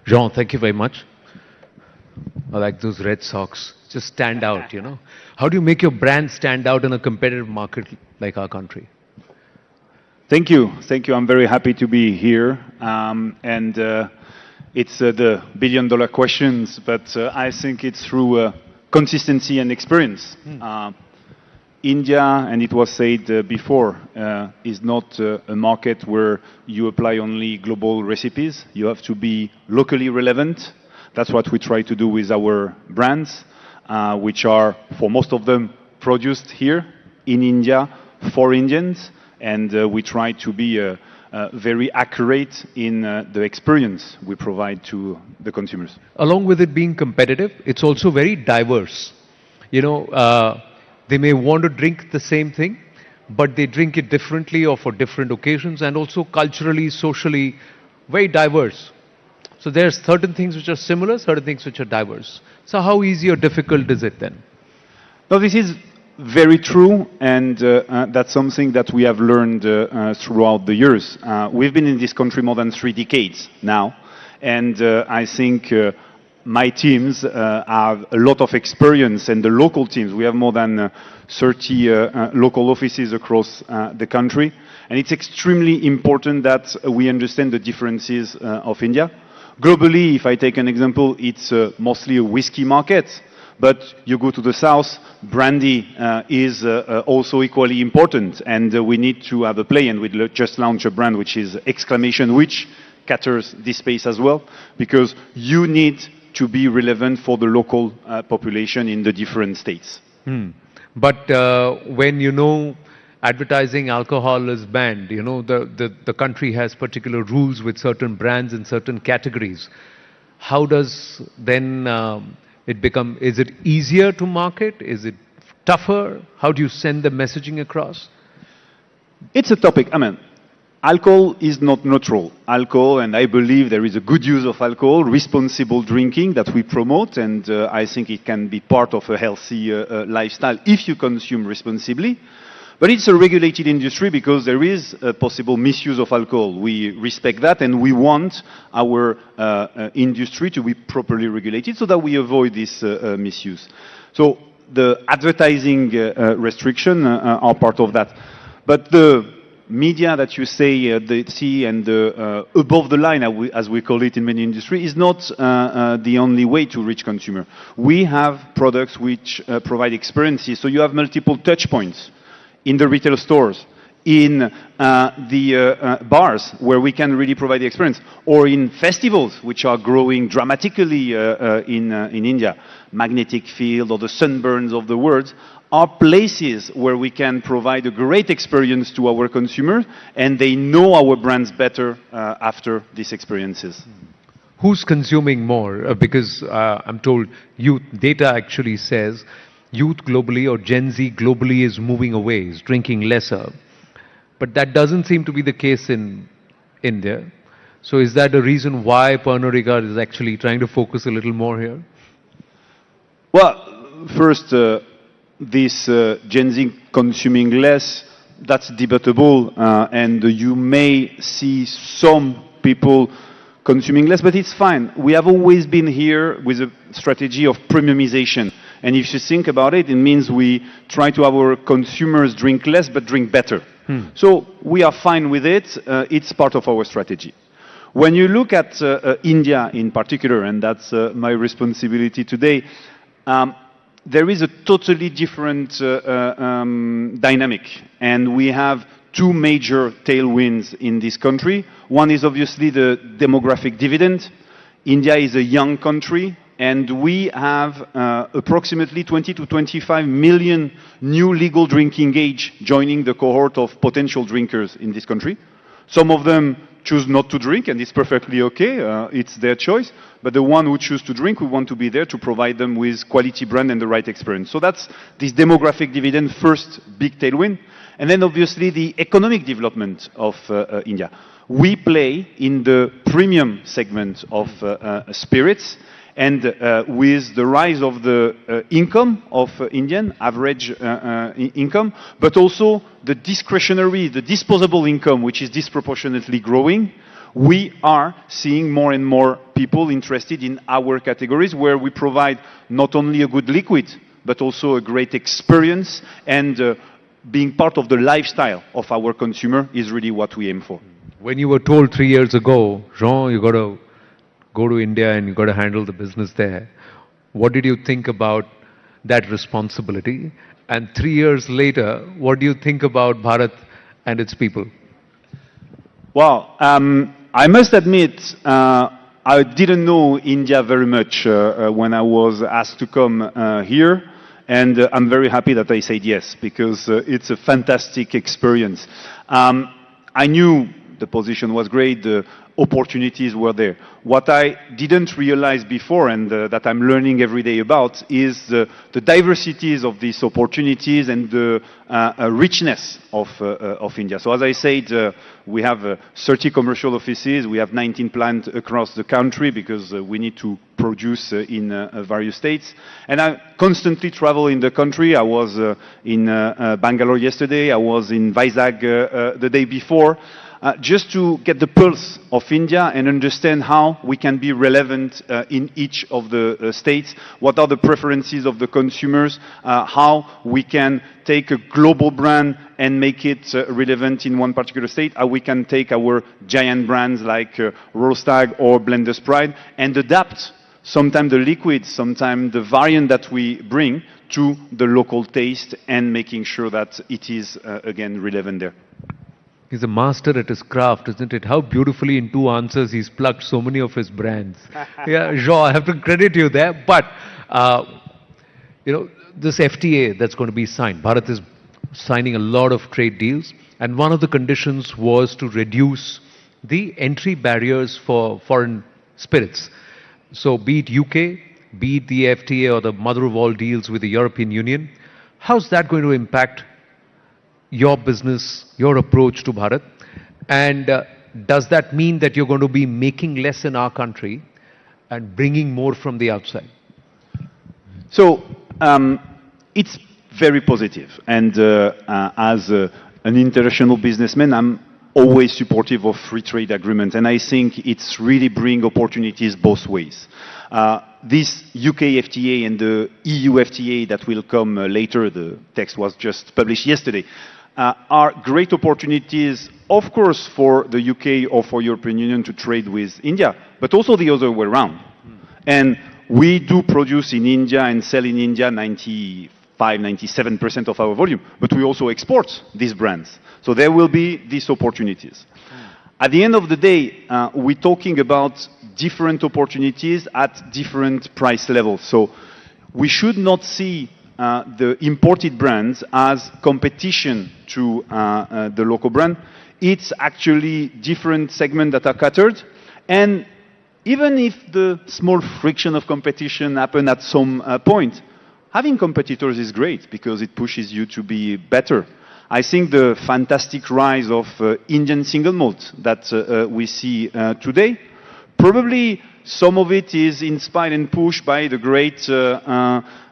Jean, thank you very much. I like those red socks. Just stand out, you know. How do you make your brand stand out in a competitive market like our country? Thank you. Thank you. I'm very happy to be here. It's the billion-dollar questions, but I think it's through consistency and experience. India, and it was said before, is not a market where you apply only global recipes. You have to be locally relevant. That's what we try to do with our brands, which are, for most of them, produced here in India for Indians. And we try to be very accurate in the experience we provide to the consumers. Along with it being competitive, it's also very diverse. You know, they may want to drink the same thing, but they drink it differently or for different occasions, and also culturally, socially, very diverse. So there's certain things which are similar, certain things which are diverse. So how easy or difficult is it then? No, this is very true, and that's something that we have learned throughout the years. We've been in this country more than 3 decades now, and I think my teams have a lot of experience, and the local teams, we have more than 30 local offices across the country, and it's extremely important that we understand the differences of India. Globally, if I take an example, it's mostly a whiskey market, but you go to the south, brandy is also equally important, and we need to have a play, and we just launched a brand which is exclamation, which caters this space as well, because you need to be relevant for the local population in the different states. But when you know advertising alcohol is banned, you know, the country has particular rules with certain brands in certain categories. How does then it become, is it easier to market? Is it tougher? How do you send the messaging across? It's a topic, I mean, alcohol is not neutral. Alcohol, and I believe there is a good use of alcohol, responsible drinking that we promote, and I think it can be part of a healthy lifestyle if you consume responsibly. But it's a regulated industry because there is a possible misuse of alcohol. We respect that, and we want our industry to be properly regulated so that we avoid this misuse. So the advertising restriction are part of that. But the media that you say, the see and the above the line, as we call it in many industries, is not the only way to reach consumer. We have products which provide experiences, so you have multiple touch points in the retail stores, in the bars where we can really provide the experience, or in festivals which are growing dramatically in India. Magnetic Field or the Sunburns of the world are places where we can provide a great experience to our consumers, and they know our brands better after these experiences. Who's consuming more? Because I'm told youth data actually says youth globally or Gen Z globally is moving away, is drinking lesser. But that doesn't seem to be the case in India. So is that a reason why Pernod Ricard is actually trying to focus a little more here? Well, first, this Gen Z consuming less, that's debatable, and you may see some people consuming less, but it's fine. We have always been here with a strategy of premiumization. And if you think about it, it means we try to have our consumers drink less, but drink better. So we are fine with it. It's part of our strategy. When you look at India in particular, and that's my responsibility today, there is a totally different dynamic. And we have 2 major tailwinds in this country. One is obviously the demographic dividend. India is a young country, and we have approximately 20 to 25 million new legal drinking age joining the cohort of potential drinkers in this country. Some of them choose not to drink, and it's perfectly okay. It's their choice. But the one who choose to drink, we want to be there to provide them with quality brand and the right experience. So that's this demographic dividend, first big tailwind. And then obviously the economic development of India. We play in the premium segment of spirits, and with the rise of the income of Indian, average income, but also the discretionary, the disposable income, which is disproportionately growing, we are seeing more and more people interested in our categories, where we provide not only a good liquid, but also a great experience, and being part of the lifestyle of our consumer is really what we aim for. When you were told 3 years ago, Jean, you got to go to India and you got to handle the business there, what did you think about that responsibility? And 3 years later, what do you think about Bharat and its people? Well, I must admit, I didn't know India very much when I was asked to come here, and I'm very happy that I said yes, because it's a fantastic experience. I knew the position was great, the opportunities were there. What I didn't realize before, and that I'm learning every day about, is the diversities of these opportunities and the richness of India. So as I said, we have 30 commercial offices, we have 19 plants across the country, because we need to produce in various states. And I constantly travel in the country. I was in Bangalore yesterday, I was in Vizag the day before, just to get the pulse of India and understand how we can be relevant in each of the states, what are the preferences of the consumers, how we can take a global brand and make it relevant in one particular state, how we can take our giant brands like Royal Stag or Blender's Pride and adapt sometimes the liquid, sometimes the variant that we bring to the local taste, and making sure that it is again relevant there. He's a master at his craft, isn't it? How beautifully in 2 answers he's plugged so many of his brands. Yeah, Jean, I have to credit you there. But, this FTA that's going to be signed, Bharat is signing a lot of trade deals. And one of the conditions was to reduce the entry barriers for foreign spirits. So be it UK, be it the FTA or the mother of all deals with the European Union, how's that going to impact your business, your approach to Bharat? And does that mean that you're going to be making less in our country and bringing more from the outside? So it's very positive. And as an international businessman, I'm always supportive of free trade agreements. And I think it's really bring opportunities both ways. This UK FTA and the EU FTA that will come later, the text was just published yesterday, are great opportunities, of course, for the UK or for European Union to trade with India, but also the other way around. And we do produce in India and sell in India 97% of our volume, but we also export these brands. So there will be these opportunities. At the end of the day, we're talking about different opportunities at different price levels. So we should not see the imported brands as competition to the local brand. It's actually different segments that are catered. And even if the small friction of competition happen at some point, having competitors is great because it pushes you to be better. I think the fantastic rise of Indian single malt that we see today, probably some of it is inspired and pushed by the great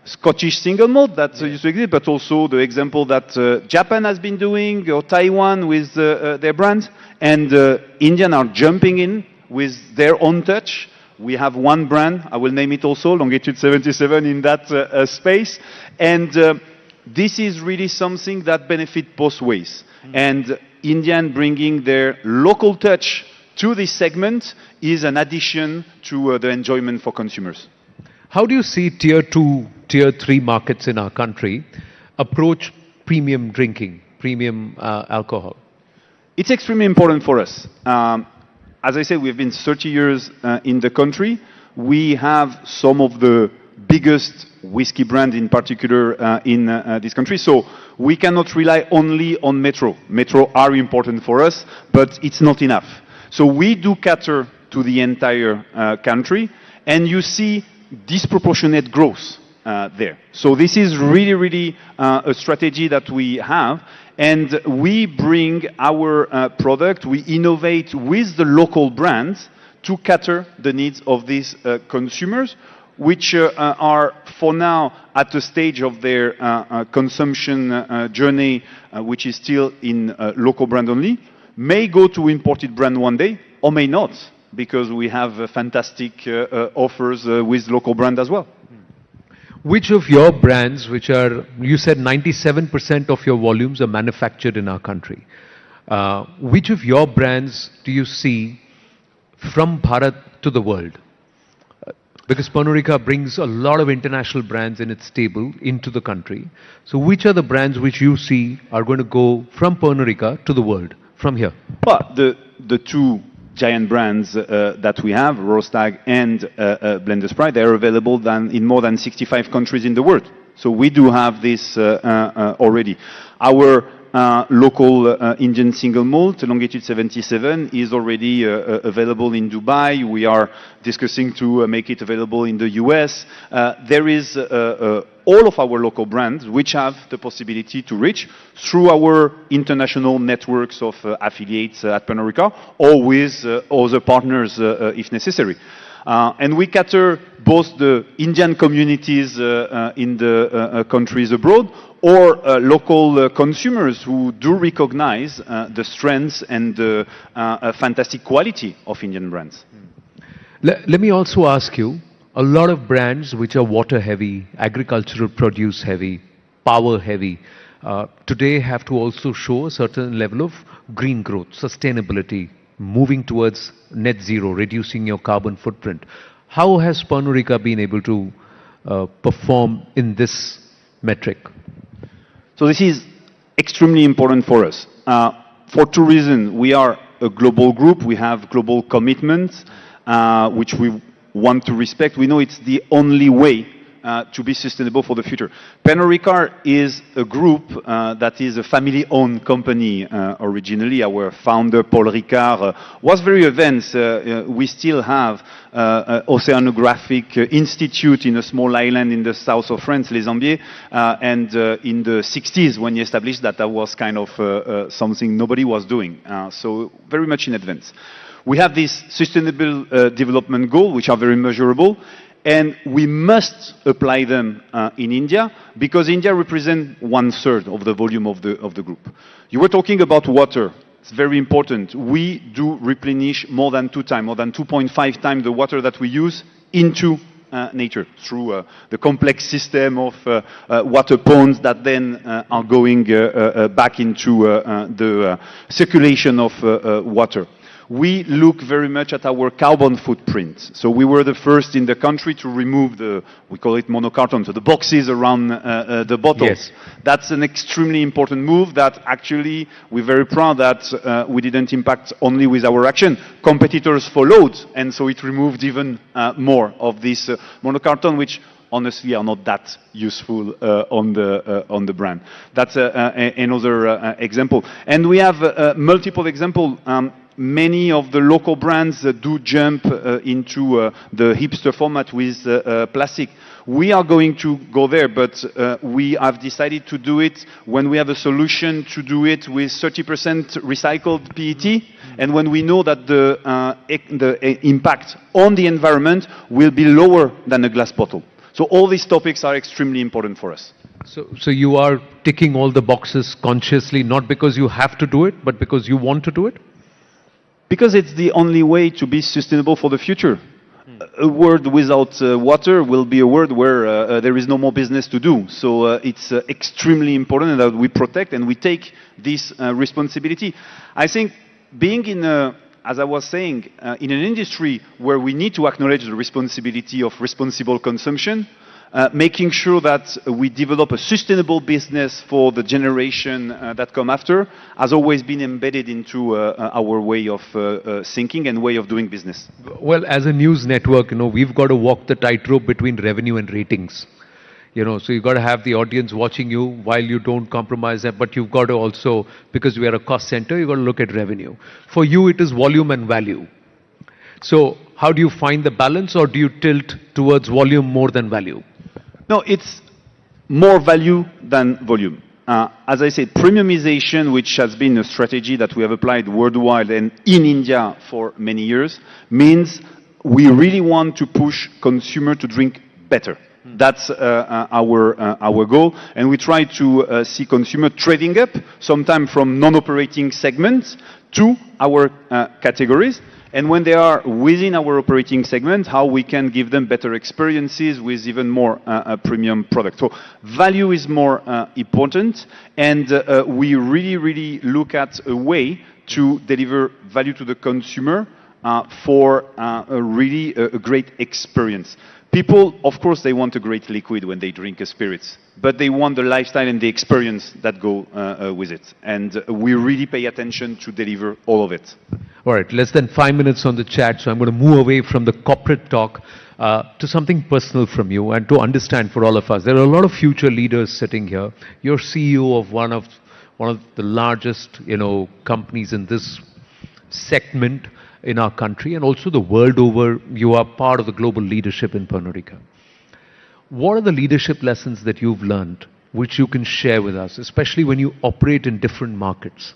Scottish single malt that used to exist, but also the example that Japan has been doing, or Taiwan with their brands, and Indian are jumping in with their own touch. We have one brand, I will name it also, Longitude 77 in that space, and this is really something that benefits both ways. And Indian bringing their local touch to this segment is an addition to the enjoyment for consumers. How do you see tier 2, tier 3 markets in our country approach premium drinking, premium alcohol? It's extremely important for us. As I said, we've been 30 years in the country. We have some of the biggest whiskey brands in particular in this country. So we cannot rely only on Metro. Metro are important for us, but it's not enough. So we do cater to the entire country, and you see disproportionate growth there. So this is really a strategy that we have, and we bring our product, we innovate with the local brands to cater the needs of these consumers, which are for now at a stage of their consumption journey, which is still in local brand only, may go to imported brand one day, or may not, because we have fantastic offers with local brand as well. Which of your brands, which are, you said 97% of your volumes are manufactured in our country. Which of your brands do you see from Bharat to the world? Because Pernod Ricard brings a lot of international brands in its stable into the country. So which are the brands which you see are going to go from Pernod Ricard to the world from here? But the two giant brands that we have, Rostag and Blenders Pride, they are available in more than 65 countries in the world. So we do have this already. Our local Indian single malt, Longitude 77, is already available in Dubai. We are discussing to make it available in the US. There is all of our local brands which have the possibility to reach through our international networks of affiliates at Pernod Ricard or with other partners if necessary. And we cater both the Indian communities in the countries abroad or local consumers who do recognize the strengths and the fantastic quality of Indian brands. Let me also ask you, a lot of brands which are water heavy, agricultural produce heavy, power heavy, today have to also show a certain level of green growth, sustainability, moving towards net zero, reducing your carbon footprint. How has Pernod Ricard been able to perform in this metric? So this is extremely important for us. For two reasons. We are a global group. We have global commitments, which we want to respect. We know it's the only way to be sustainable for the future. Pernod Ricard is a group that is a family-owned company originally. Our founder, Paul Ricard, was very advanced. We still have Oceanographic Institute in a small island in the south of France, Les Ambiers, and in the 60s when he established that was kind of something nobody was doing. So very much in advance. We have this sustainable development goal, which are very measurable, and we must apply them in India because India represents 1/3 of the volume of the group. You were talking about water. It's very important. We do replenish more than 2.5 times the water that we use into nature through the complex system of water ponds that then are going back into the circulation of water. We look very much at our carbon footprint. So we were the first in the country to remove we call it monocarton, so the boxes around the bottles. Yes. That's an extremely important move that actually we're very proud that we didn't impact only with our action. Competitors followed, and so it removed even more of this monocarton, which honestly are not that useful on the brand. That's another example. And we have multiple examples. Many of the local brands do jump into the hipster format with plastic. We are going to go there, but we have decided to do it when we have a solution to do it with 30% recycled PET, and when we know that the impact on the environment will be lower than a glass bottle. So all these topics are extremely important for us. So you are ticking all the boxes consciously, not because you have to do it, but because you want to do it? Because it's the only way to be sustainable for the future. A world without water will be a world where there is no more business to do. So it's extremely important that we protect and we take this responsibility. I think being as I was saying, in an industry where we need to acknowledge the responsibility of responsible consumption, making sure that we develop a sustainable business for the generation that come after has always been embedded into our way of thinking and way of doing business. Well, as a news network, we've got to walk the tightrope between revenue and ratings. So you've got to have the audience watching you while you don't compromise that, but you've got to also, because we are a cost center, you've got to look at revenue. For you, it is volume and value. So how do you find the balance, or do you tilt towards volume more than value? No, it's more value than volume. As I said, premiumization, which has been a strategy that we have applied worldwide and in India for many years, means we really want to push consumer to drink better. That's our goal, and we try to see consumer trading up, sometimes from non-operating segments to our categories. And when they are within our operating segment, how we can give them better experiences with even more premium products. So value is more important, and we really look at a way to deliver value to the consumer for a great experience. People, of course, they want a great liquid when they drink a spirits, but they want the lifestyle and the experience that go with it. And we really pay attention to deliver all of it. All right, less than 5 minutes on the chat, so I'm going to move away from the corporate talk to something personal from you and to understand for all of us. There are a lot of future leaders sitting here. You're CEO of one of the largest, companies in this segment in our country, and also the world over. You are part of the global leadership in Pernod Ricard. What are the leadership lessons that you've learned which you can share with us, especially when you operate in different markets?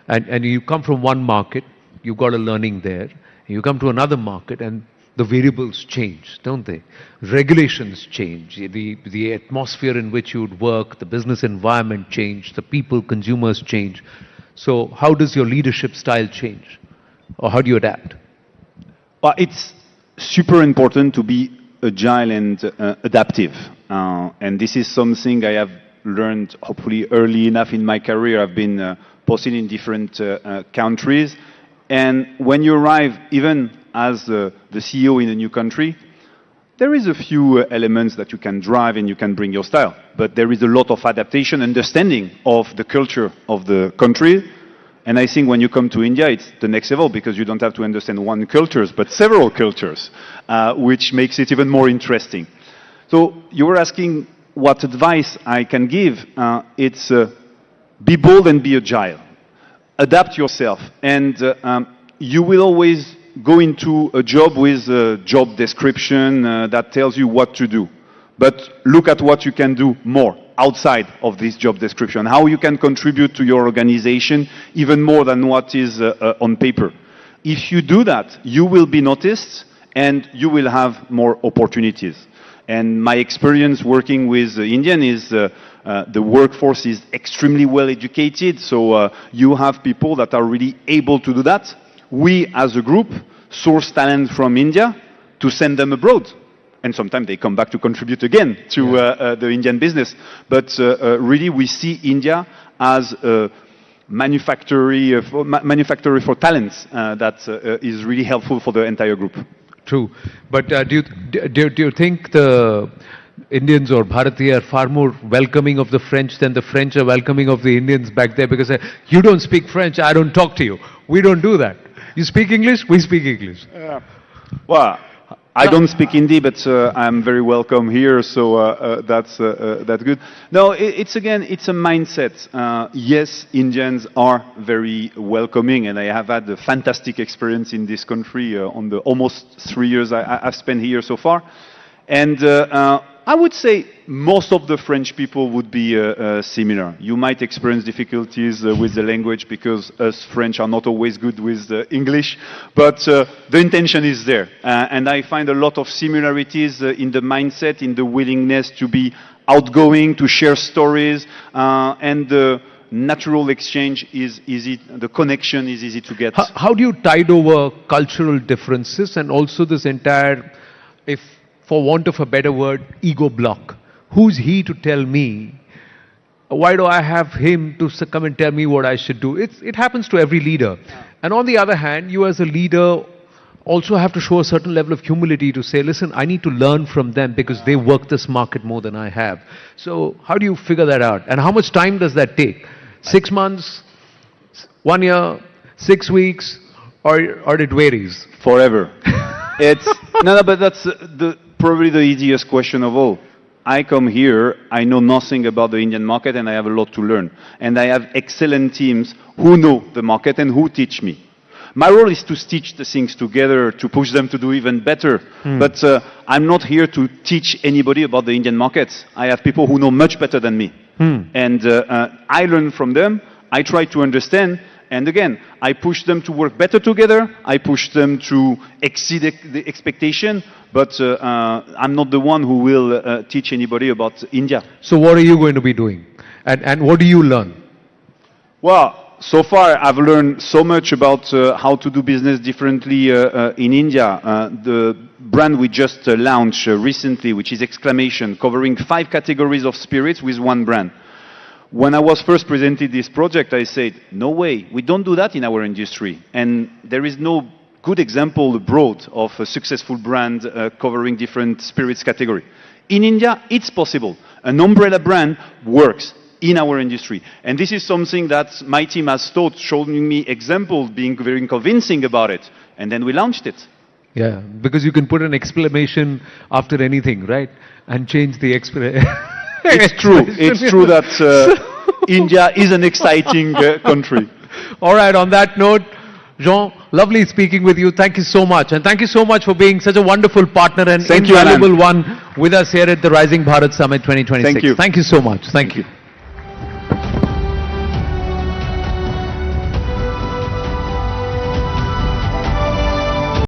And you come from one market, you've got a learning there. You come to another market and the variables change, don't they? Regulations change, the atmosphere in which you would work, the business environment change, the people, consumers change. So how does your leadership style change? Or how do you adapt? It's super important to be agile and adaptive. And this is something I have learned hopefully early enough in my career. I've been posted in different countries. And when you arrive, even as the CEO in a new country, there is a few elements that you can drive and you can bring your style. But there is a lot of adaptation, understanding of the culture of the country. And I think when you come to India, it's the next level because you don't have to understand one culture, but several cultures, which makes it even more interesting. So you were asking what advice I can give. It's be bold and be agile. Adapt yourself. And you will always go into a job with a job description that tells you what to do. But look at what you can do more outside of this job description, how you can contribute to your organization even more than what is on paper. If you do that, you will be noticed and you will have more opportunities. And my experience working with Indian is the workforce is extremely well educated, so you have people that are really able to do that. We, as a group, source talent from India to send them abroad. And sometimes they come back to contribute again to the Indian business. But really, we see India as a manufacturer for talents that is really helpful for the entire group. True. But do you think the Indians or Bharatiya are far more welcoming of the French than the French are welcoming of the Indians back there? Because you don't speak French, I don't talk to you. We don't do that. You speak English, we speak English. Well, I don't speak Hindi, but I'm very welcome here, so that's good. No, it's a mindset. Yes, Indians are very welcoming, and I have had a fantastic experience in this country on the almost 3 years I've spent here so far. And I would say most of the French people would be similar. You might experience difficulties with the language because us French are not always good with English, but the intention is there. And I find a lot of similarities in the mindset, in the willingness to be outgoing, to share stories, and the natural exchange is easy, the connection is easy to get. How do you tide over cultural differences and also this entire, if for want of a better word, ego block? Who's he to tell me? Why do I have him to come and tell me what I should do? It happens to every leader. And on the other hand, you as a leader also have to show a certain level of humility to say, listen, I need to learn from them because they work this market more than I have. So how do you figure that out? And how much time does that take? 6 months, 1 year, 6 weeks, or it varies? Forever. It's no, but that's probably the easiest question of all. I come here, I know nothing about the Indian market, and I have a lot to learn. And I have excellent teams who know the market and who teach me. My role is to stitch the things together, to push them to do even better. But I'm not here to teach anybody about the Indian markets. I have people who know much better than me. And I learn from them, I try to understand, and again, I push them to work better together, I push them to exceed the expectation, but I'm not the one who will teach anybody about India. So what are you going to be doing? And what do you learn? Well, So far, I've learned so much about how to do business differently in India. The brand we just launched recently, which is Exclamation, covering 5 categories of spirits with one brand. When I was first presented this project, I said, no way, we don't do that in our industry. And there is no good example abroad of a successful brand covering different spirits category. In India, it's possible. An umbrella brand works in our industry. And this is something that my team has thought, showing me examples, being very convincing about it. And then we launched it. Yeah, because you can put an exclamation after anything, right? And change the It's true. It's true that India is an exciting country. All right, on that note, Jean, lovely speaking with you. Thank you so much. And thank you so much for being such a wonderful partner and invaluable one with us here at the Rising Bharat Summit 2026. Thank you. Thank you so much. Thank you.